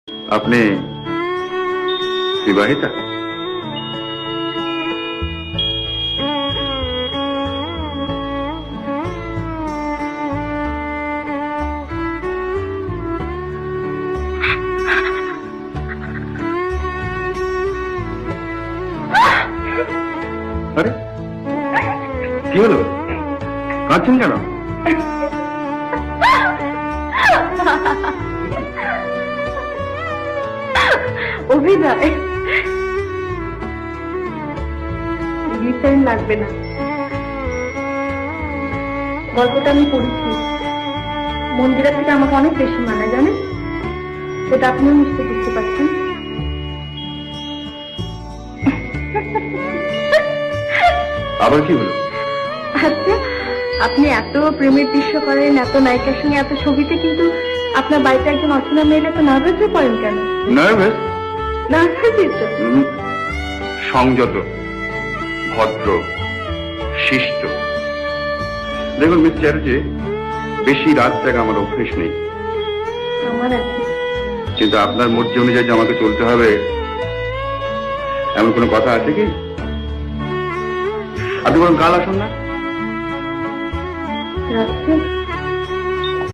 আপনি বিবাহিতা? আরে কি হলো, কাঁদছেন কেন? অভিনয় রিটার্ন লাগবে না। গল্পটা আমি পড়েছি, মন্দিরা থেকে আমাকে অনেক বেশি মানা, জানেন? সেটা আপনিও নিশ্চয় বুঝতে পারছেন। আবার কি হলো? আচ্ছা, আপনি এত প্রেমের দৃশ্য করেন, এত নায়িকার সঙ্গে এত ছবিতে, কিন্তু আপনার বাড়িতে একজন অচেনা মেয়েলে তো নার্ভাস হয়ে পড়েন কেন? নার্ভাস? নার্ভাসই তো। সংযত, ভদ্র, শিষ্ট। দেখুন মিস চ্যাটার্জি, বেশি রাত জাগা আমার অভ্যেস নেই, আমার আছে। কিন্তু আপনার মর্জি অনুযায়ী যে আমাকে চলতে হবে এমন কোনো কথা আছে কি? আপনি বরং কাল আসুন না। রাত্রে